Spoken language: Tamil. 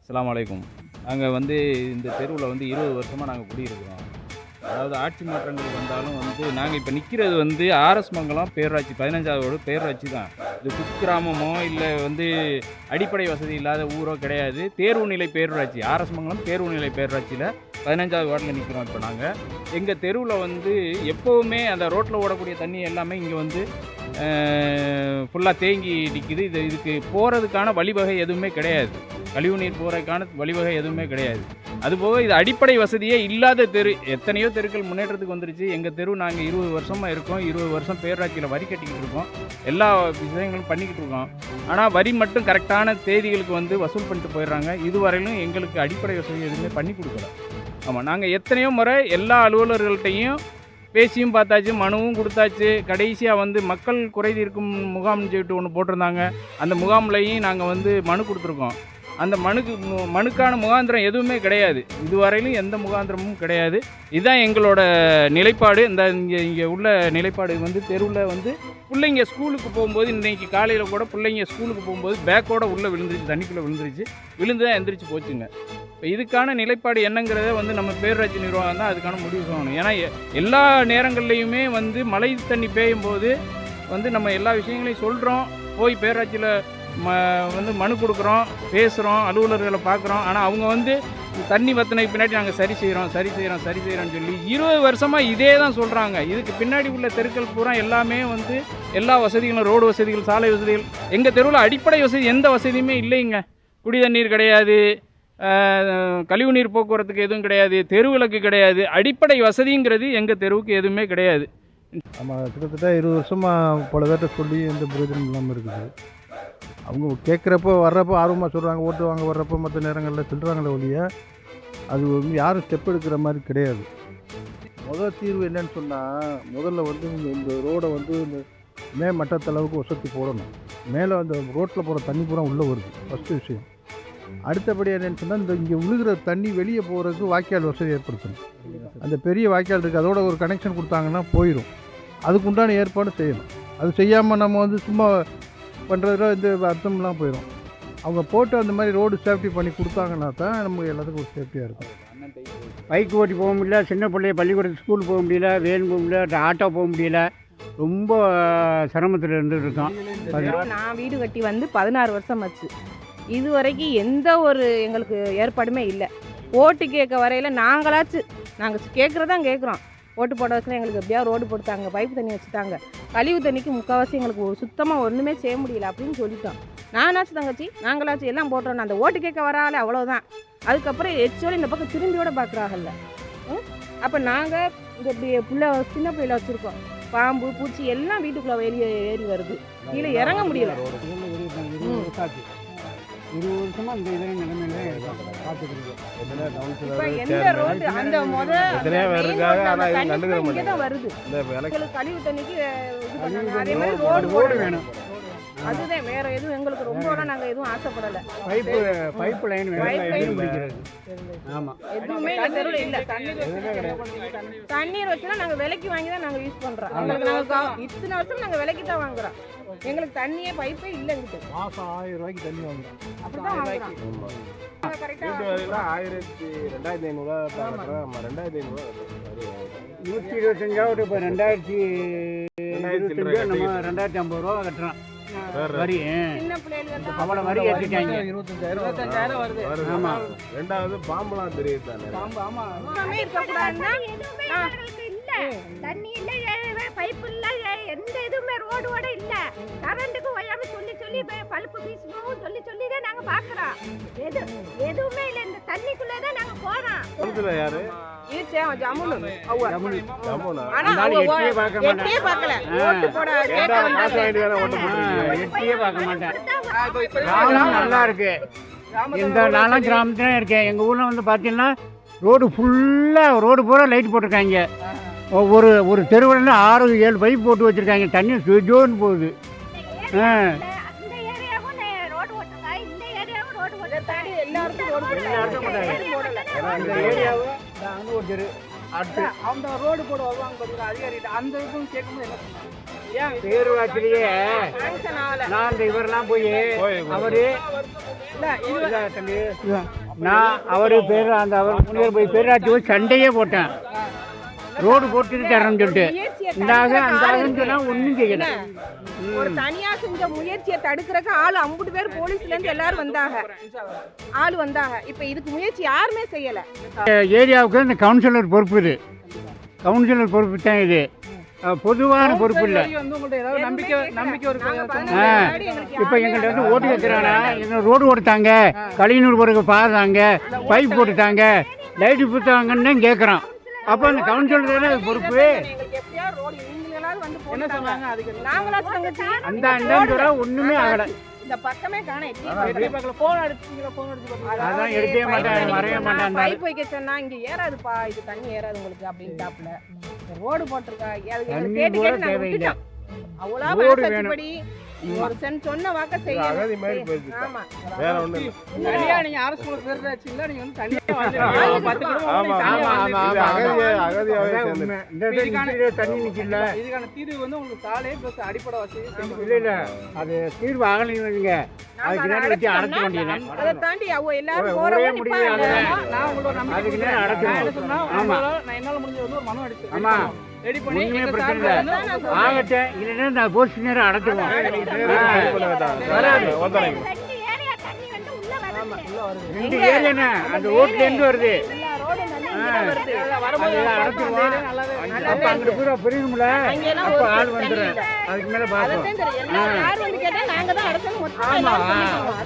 அஸ்ஸலாமு அலைக்கும். நாங்கள் வந்து இந்த தெருவில் வந்து 20 வருஷமாக நாங்கள் குடியிருக்கிறோம். அதாவது ஆட்சி மாற்றங்கள் வந்தாலும் வந்து நாங்கள் இப்போ நிற்கிறது வந்து ஆர்எஸ் மங்கலம் பேரூராட்சி 15வது வார்டு பேரூராட்சி தான். இது குக்கிராமமோ இல்லை வந்து அடிப்படை வசதி இல்லாத ஊரோ கிடையாது. தேர்வு நிலை பேரூராட்சி ஆர்எஸ் மங்கலம் தேர்வு நிலை பேரூராட்சியில் 15வது வார்டில் நிற்கிறோம். இப்போ நாங்கள் எங்கள் தெருவில் வந்து எப்போவுமே அந்த ரோட்டில் ஓடக்கூடிய தண்ணி எல்லாமே இங்கே வந்து ஃபுல்லாக தேங்கி நிற்கிது. இதுக்கு போகிறதுக்கான வழிவகை எதுவுமே கிடையாது. கழிவுநீர் போகிறதுக்கான வழிவகை எதுவுமே கிடையாது. அதுபோக இது அடிப்படை வசதியே இல்லாத தெரு. எத்தனையோ தெருக்கள் முன்னேற்றத்துக்கு வந்துருச்சு. எங்கள் தெரு நாங்கள் 20 வருஷமாக இருக்கோம். 20 வருஷம் பேரூராட்சியில் வரி கட்டிக்கிட்டு இருக்கோம். எல்லா விஷயங்களும் பண்ணிக்கிட்டு இருக்கோம். ஆனால் வரி மட்டும் கரெக்டான தேதிகளுக்கு வந்து வசூல் பண்ணிட்டு போயிடுறாங்க. இதுவரையிலும் எங்களுக்கு அடிப்படை வசதி எதுவுமே பண்ணி கொடுக்கல. ஆமாம், நாங்கள் எத்தனையோ முறை எல்லா அலுவலர்கள்ட்டையும் பேசியும் பார்த்தாச்சு, மனுவும் கொடுத்தாச்சு. கடைசியாக வந்து மக்கள் குறை தீர்க்கும் முகாம்னு சொல்லிட்டு ஒன்று போட்டிருந்தாங்க. அந்த முகாம்லையும் நாங்கள் வந்து மனு கொடுத்துருக்கோம். அந்த மனுக்கான முகாந்திரம் எதுவுமே கிடையாது. இதுவரையிலும் எந்த முகாந்திரமும் கிடையாது. இதுதான் எங்களோட நிலைப்பாடு. இங்கே உள்ள நிலைப்பாடு வந்து தெருவில் வந்து பிள்ளைங்க ஸ்கூலுக்கு போகும்போது, இன்றைக்கி காலையில் கூட பிள்ளைங்க ஸ்கூலுக்கு போகும்போது பேக்கோட உள்ளே விழுந்துருச்சு, தண்ணிக்குள்ளே விழுந்து தான் எந்திரிச்சு போச்சுங்க. இப்போ இதுக்கான நிலைப்பாடு என்னங்கிறத வந்து நம்ம பேரூராட்சி நிர்வாகம் தான் அதுக்கான முடிவு சொல்லணும். ஏன்னா எல்லா நேரங்கள்லையுமே வந்து மழை தண்ணி பெய்யும் போது வந்து நம்ம எல்லா விஷயங்களையும் சொல்கிறோம். போய் பேரூராட்சியில் வந்து மனு கொடுக்குறோம், பேசுகிறோம், அலுவலர்களை பார்க்குறோம். ஆனால் அவங்க வந்து தண்ணி வத்தினைக்கு பின்னாடி நாங்கள் சரி செய்கிறோம்னு சொல்லி 20 வருஷமாக இதே தான் சொல்கிறாங்க. இதுக்கு பின்னாடி உள்ள தெருக்கள் பூரா எல்லாமே வந்து எல்லா வசதிகளும், ரோடு வசதிகள், சாலை வசதிகள். எங்கள் தெருவில் அடிப்படை வசதி எந்த வசதியுமே இல்லைங்க. குடி தண்ணீர் கிடையாது, கழிவுநீர் போக்குவரத்துக்கு எதுவும் கிடையாது, தெருவிளக்கு கிடையாது. அடிப்படை வசதிங்கிறது எங்கள் தெருவுக்கு எதுவுமே கிடையாது. ஆமாம், கிட்டத்தட்ட 20 வருஷமாக பல பேர்கிட்ட சொல்லி எந்த பிரயோஜனம் இல்லாமல் இருக்குது. அவங்க கேட்குறப்போ வர்றப்போ ஆர்வமாக சொல்கிறாங்க, ஓட்டு வாங்க வர்றப்போ மற்ற நேரங்களில் சொல்கிறாங்களே ஒழிய அது வந்து யாரும் ஸ்டெப் எடுக்கிற மாதிரி கிடையாது. முதல் தீர்வு என்னன்னு சொன்னால், முதல்ல வந்து இந்த ரோடை வந்து இந்த மட்டத்தளவுக்கு வசதி போடணும். மேலே அந்த ரோட்டில் போகிற தண்ணி பூரா உள்ளே வருது, ஃபஸ்ட்டு விஷயம். அடுத்தபடி என்னென்னு சொன்னால், இந்த இங்கே விழுகிற தண்ணி வெளியே போகிறதுக்கு வாய்க்கால் வசதி ஏற்படுத்தணும். அந்த பெரிய வாய்க்கால் இருக்குது, அதோட ஒரு கனெக்ஷன் கொடுத்தாங்கன்னா போயிடும். அதுக்கு உண்டான ஏற்பாடு செய்யணும். அது செய்யாமல் நம்ம வந்து சும்மா பண்ணுறதுல இந்த அர்த்தம்லாம் போயிடும். அவங்க போட்டு அந்த மாதிரி ரோடு சேஃப்டி பண்ணி கொடுத்தாங்கன்னா தான் நமக்கு எல்லாத்துக்கும் ஒரு சேஃப்டியாக இருக்கும். பைக் ஓட்டி போக முடியல, சின்ன பிள்ளைய பள்ளிக்கூடத்துக்கு ஸ்கூல் போக முடியல, வேன் போக முடியல, ஆட்டோ போக முடியல, ரொம்ப சிரமத்தில் இருந்துகிட்டு இருக்கோம். நான் வீடு கட்டி வந்து 16 வருஷம் ஆச்சு. இது வரைக்கும் எந்த ஒரு எங்களுக்கு ஏற்பாடுமே இல்லை. ஓட்டு கேட்க வரையில் நாங்கள் கேட்குறதான் கேட்குறோம். ஓட்டு போட வச்சுனா எங்களுக்கு எப்படியா ரோடு போட்டுத்தாங்க, பைப்பு தண்ணி வச்சுட்டாங்க, கழிவு தண்ணிக்கு முக்கால்வாசி எங்களுக்கு சுத்தமாக ஒன்றுமே செய்ய முடியல அப்படின்னு சொல்லிட்டோம். நானாச்சும் தங்கச்சி நாங்களாச்சும் எல்லாம் போட்டோம். அந்த ஓட்டு கேட்க வரால அவ்வளோதான். அதுக்கப்புறம் எச்சோடு இந்த பக்கம் திரும்பியோட பார்க்குறாங்கல்ல. அப்போ நாங்கள் இந்த சின்ன பிள்ளைல வச்சுருக்கோம். பாம்பு பூச்சி எல்லாம் வீட்டுக்குள்ளே வெளியே ஏறி வருது. கீழே இறங்க முடியல. 20 வருஷமாக இந்த இதே நிலைமையில பார்த்துக்கிறீங்க. கழிவு தண்ணிக்கு அதே மாதிரி ரோடு வேணும். அதுதான், வேற எதுவும் எங்களுக்கு ரொம்ப நாங்கள் எதுவும் ஆசைப்படலை. பைப் லைன் ஆமாம், எதுவுமே எங்கள் தெருவில் இல்லை. தண்ணீர் வச்சுனா நாங்கள் விலைக்கு வாங்கி தான் நாங்கள் யூஸ் பண்ணுறோம். நாங்கள் இத்தனை வருஷம் நாங்கள் விலைக்கு தான் வாங்குறோம். எங்களுக்கு தண்ணியே பைப்பே இல்லைங்கிட்டு மாதம் 1000 ரூபாய்க்கு தண்ணி வாங்குறோம். அப்படிதான் வாங்குறோம். 2500 125 இப்போ 2025 நம்ம 2050 ரூபா கட்டுறோம் வரி. சின்ன பிள்ளைகளுக்கு அவ்வளோ வரி ஏற்றிட்டாங்க. 25,000 வருது. ஆமாம், ரெண்டாவது பாம்பெல்லாம் தெரியுது தானே. பாம்பு ஆமாம் இருக்கக்கூடாதுன்னா தண்ணி இல்லை, பைப்பு இல்லை, எந்த இதுவுமே ரோடோட இல்லை. கரண்ட்டுக்கு ஒய்யாம சொல்லி பல்ப்பு வீசணும் சொல்லி தான் நாங்கள் பார்க்குறோம். எதுவுமே இல்லை. இந்த தண்ணிக்குள்ளே தான் நாங்கள் போகிறோம். யாரு ஜமுனு எட்டியே பார்க்க மாட்டேன். நல்லா இருக்கு. இந்த நாலாம் கிராமத்துல இருக்கேன். எங்கள் ஊரில் வந்து பார்த்தீங்கன்னா ரோடு பூரா லைட் போட்டிருக்காங்க. ஒரு தெருவில் 6-7 பைப் போட்டு வச்சுருக்காங்க. தண்ணி சுஜோன்னு போகுது. அந்த ரோடு போட வருவாங்க அதிகாரி. அந்த இதுவும் கேட்கும்போது என்ன பேரூராட்சியிலேயே sanction ஆகல. நான் இந்த இவரெல்லாம் போய் அவரு தம்பி நான் அவரு பேர் அந்த அவர் முனிவர் போய் பேரூராட்சி போய் சண்டையே போட்டேன். ரோடு போட்டுட்டு தரேன்னு சொல்லிட்டு முயற்சியை இந்தாக தடுக்கிறதுக்கு அந்த ஆள் ஆளுன்னு சொன்னா ஒன்றும் செய்யல. ஒரு தனியா செஞ்ச முயற்சியை தடுக்கிறதுக்கு ஆள் 50 பேர் போலீஸ்ல இருந்து எல்லாரும் வந்தாங்க. ஆள் வந்தாங்க. இப்ப இதுக்கு முயற்சி யாருமே செய்யல. ஏரியாவுக்கு இந்த கவுன்சிலர் பொறுப்பு இது. கவுன்சிலர் பொறுப்பு தான் இது. பொதுவான பொறுப்பு இல்லை. இப்போ எங்கள்கிட்ட வந்து ஓட்டு வைக்கிறானா எங்க ரோடு ஓடுத்தாங்க, கழிநூர் பொருட்கள் பாதாங்க, பைப் போட்டுட்டாங்க, லைட்டு புத்தாங்கன்னு தான் கேட்குறோம். அப்போ அந்த கவுன்சிலர் தானே அது பொறுப்பு. அந்த ஒன்றுமே ஆகலை. இந்த பக்கமே காண அதான் எடுக்கவே மாட்டேன், வரைய மாட்டேன். பைப் வைக்க சொன்னா இங்க ஏறாதுப்பா, இது தண்ணி ஏறாது உங்களுக்கு அப்படின்ட்டாப்புல. ரோடு போட்டிருக்கா தண்ணி கூட தேவையில்லை. அவ்வளோ ரோடு வேணும். ஒரு சென்ட் சொன்ன வாக்க செய்ய. அகதி மாதிரி போயிடுச்சு. ஆமா வேற ஒண்ணும் இல்ல. ஆமா ஆமா ஆமா இது அகதியாவே சேர்ந்து. இந்த தண்ணி நிக்கல. இதுக்கான தீர்வு வந்து உங்களுக்கு சாலை பிளஸ் அடிப்படை வசதி இல்ல இல்ல அது தீர்வு ஆகலைங்க. அதுக்கு நேரம் வச்சு அடைக்க வேண்டியது. அதை தாண்டி அவங்க எல்லாரும் ஒரே போறவங்க முடிவு நிப்பாங்க. அதுதான். நான் உங்களோட நம்பிக்கை அதுக்கு நேரம் நான் என்ன அடைக்கணும். சொன்னா, ஆமா. நான் என்னால முடிஞ்ச வந்து ஒரு மனு எடுத்து ஆமா. ரெடி பண்ணி ஒண்ணுமே எங்க பிரச்சனை சார்பில் இல்லை. வந்து அதான் நான் ஆகட்டும் இல்லைன்னா நான் போஸ்ட் நேரம் அடைச்சிடுவோம். வராது. ஒத்தனைக்கு. 2 ஏரியா தண்ணி வந்து உள்ள வருது. 2 ஏரியாண்ணே அந்த ஓட்டுல இருந்து வருது. எல்லா ரோடும் தண்ணி இங்கதான் வருது. அதெல்லாம் அடைச்சிடுவோம். அப்ப அங்கிட்டு பூரா பிரியும்ல. அங்கெல்லாம் அப்ப ஒரு ஆள் தண்ணி வந்துடும். இல்லை. அதுக்கு மேல பார்ப்போம். அதான் தெரியும். எல்லாம் யார் வந்து கேட்டா நாங்க தான் அடைச்சோம் மொத்தம் ஆமா. எல்லாரும் சொல்லிடுவோம்.